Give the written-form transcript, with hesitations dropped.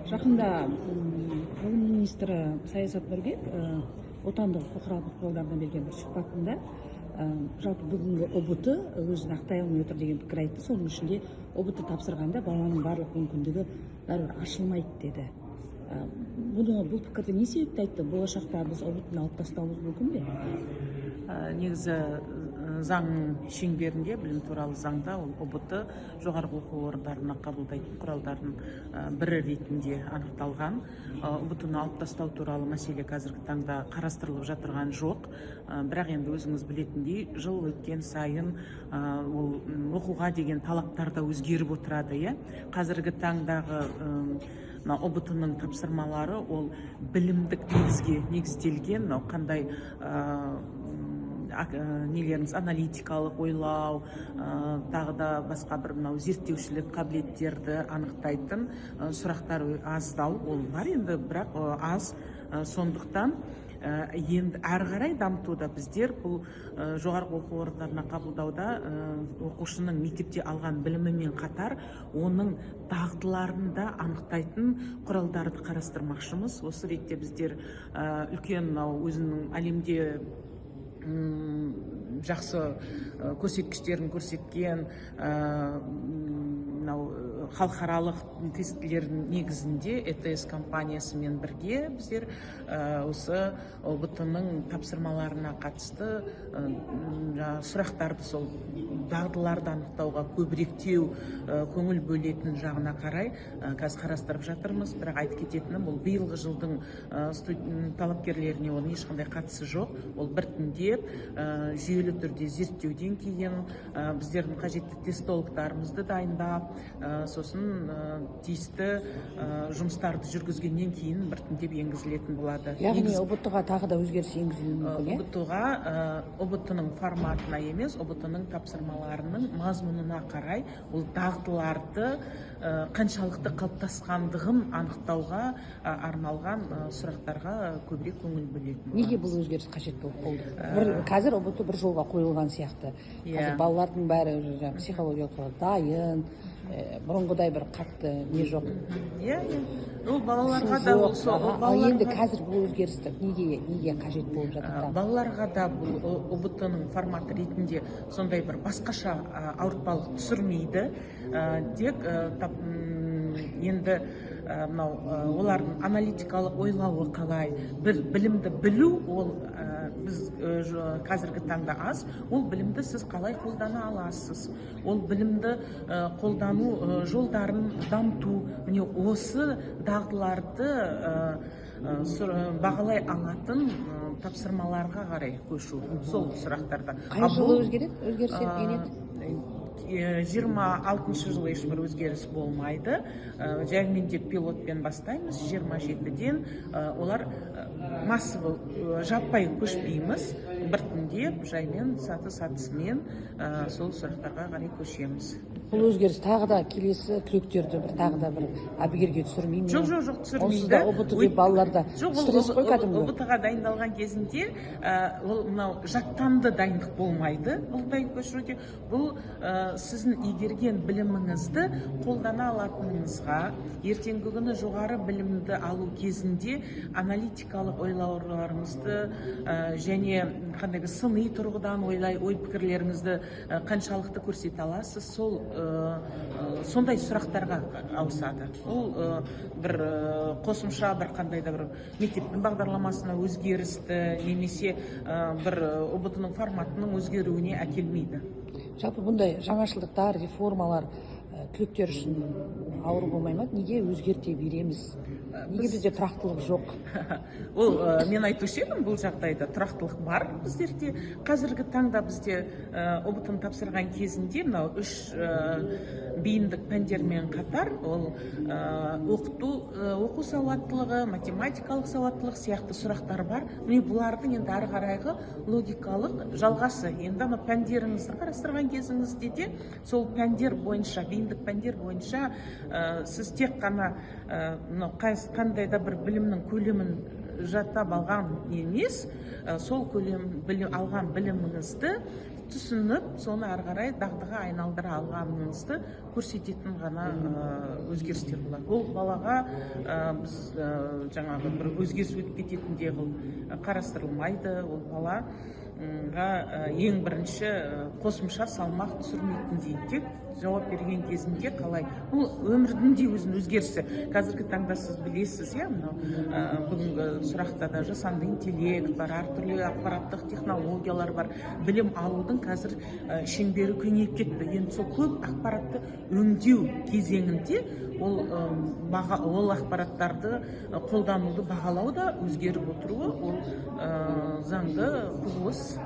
Жақында ғылым министрі Саясат Нұрбек отандық бұқаралық құралдарына берген бір сұхбатында жалпы бүгінгі ұбт өзін ақтай алмай отыр деген пікір айтты. Соның ішінде ұбт тапсырғанда баланың барлық мүмкіндігі бәрібір ашылмайды деді. Бұл пікірді не себепті айтты? Болашақта біз ұбт-ны алып тастауымыз мүмкін бе? Негізі заң шеңберінде, білім туралы заңда ол ұбт жоғарғы оқу орындарына қабылдайтын құралдардың бірі ретінде анықталған. ұбт-ны алып тастау туралы мәселе қазіргі таңда қарастырылып жатырған жоқ. Бірақ енді өзіңіз білетіндей, жыл өткен сайын ол оқуға деген талаптар да өзгеріп отырады. Қазіргі таңдағы ұбт-ның тапсырмалары ол білімдік негізге негізделген, қандай нелеріңіз аналитикалық ойлау, тағы да басқа бір зерттеушілік қабілеттерді анықтайтын сұрақтар аздау, ол бар енді, бірақ аз. Сондықтан енді әрі қарай дамытуда біздер бұл жоғарғы оқу орындарына қабылдауда оқушының мектепте алған білімімен қатар оның дағдыларын да анықтайтын құралдарды қарастырмақшымыз. Осы ретте біздер үлкен өзінің әлемде жақсы көрсеткіштерін көрсеткен халықаралық тестілердің негізінде ЭТС компаниясымен бірге біздер осы ұбт-ның тапсырмаларына қатысты сұрақтарды, сол дағдыларды анықтауға көбіректеу көңіл бөлетін жағына қарай қазір қарастырып жатырмыз. Бірақ айтып кететінім, ол биылғы жылдың талапкерлеріне оның ешқандай қатысы жоқ. Ол біртіндеп жүйелі түрде зерттеуден кейін біздердің қажетті тестологтарымызды дайындап, сосын тиісті жұмыстарды жүргізгеннен кейін біртіндеп енгізілетін болады. Яғни ұбт-ға тағы да өзгеріс енгізілуі мүмкін? ұбт-ның форматына емес, ұбт-ның тапсырмаларының мазмұнына қарай ол дағдыларды қаншалықты қалыптасқандығын анықтауға арналған сұрақтарға көбірек көңіл бөлетін. Неге бұл өзгеріс қажет болып болды? Қазір ұбт бір жолға қойылған сияқты. Балалардың бәрі психологиялық дайын, бұрынғыдай бір қатты не жоқ. Ол балаларға да енді қазір бұл өзгерісті неге қажет болып жатыр? Балаларға да бұл ұбт-ның форматы ретінде сондай бір басқаша ауыртпалық түсірмейді. Тек енді олардың аналитикалық ойлауы қалай, бір білімді білу, ол біз қазіргі таңда аз. Ол білімді сіз қалай қолдана аласыз? Ол білімді қолдану жолдарын дамыту, міне осы дағдыларды бағалай алатын тапсырмаларға қарай көшу, сол сұрақтарда. Қай жылы өзгеріс енеді? 26 жылы ешбір өзгеріс болмайды. Жаймен деп пилотпен бастаймыз. 27-ден олар массовы жаппай көшпейміз. Біртіндеп жаймен саты-сатысымен сол сұрақтарға қарай көшеміз. Бұл өзгеріс тағы да келесі түлектерді тағы да бір әбігерге түсірмей ме? Жоқ, түсірмейді. Онсыз да ұбт-ге балаларда стресс қой кәдімгі. ұбт-ға дайындалған кезінде ол жаттанды дайындық болмайды. Бұлдай көшіруде бұл сіздің игерген біліміңізді қолдана алатыныңызға, ертеңгі күні жоғары білімді алу кезінде аналитикалық ойлауларыңызды және қандай бір сыни тұрғыдан ой пікірлеріңізді қаншалықты көрсете аласыз, сондай сұрақтарға ауысады. Ол бір қосымша бір қандай да бір мектептің бағдарламасына өзгерісті немесе бір ұбт-ның форматының өзгеруіне әкелмейді. Жалпы бұндай жаңашылдықтар, реформалар түлектер үшін ауыр болмай ма? Неге өзгерте береміз? Неге бізде тұрақтылық жоқ? Ол мен айтушы едім, бұл жағдайда тұрақтылық бар біздерде. Қазіргі таңда бізде ұбт-ны тапсырған кезінде үш бейіндік пәндермен қатар ол оқу сауаттылығы, математикалық сауаттылық сияқты сұрақтар бар. Міне бұлардың енді әрі қарайғы логикалық жалғасы. Енді пәндеріңізді қарастырған кезіңізде де сол пәндер бойынша, бейіндік пәндер бойынша сіз тек қана қандай да бір білімнің көлемін жаттап алған емес, сол алған біліміңізді түсініп соны ары қарай дағдыға айналдыра алғаныңызды көрсететін ғана өзгерістер болады. Ол балаға біз жаңағы бір өзгеріс өтіп кететіндей қылып қарастырылмайды. Ол балаға ең бірінші қосымша салмақ түсірмейтіндей, тек жауап берген кезінде қалай. Бұл өмірдің де өзінің өзгерісі. Қазіргі таңда сіз білесіз, бүгінгі сұрақта да жасанды интеллект бар, әртүрлі ақпараттық технологиялар бар. Білім алудың қазір шеңбері кеңейіп кетті. Енді сол көп ақпаратты өңдеу кезеңінде ол ақпараттарды қолдануды бағалау да өзгеріп отыруы, ол заңды құбылыс.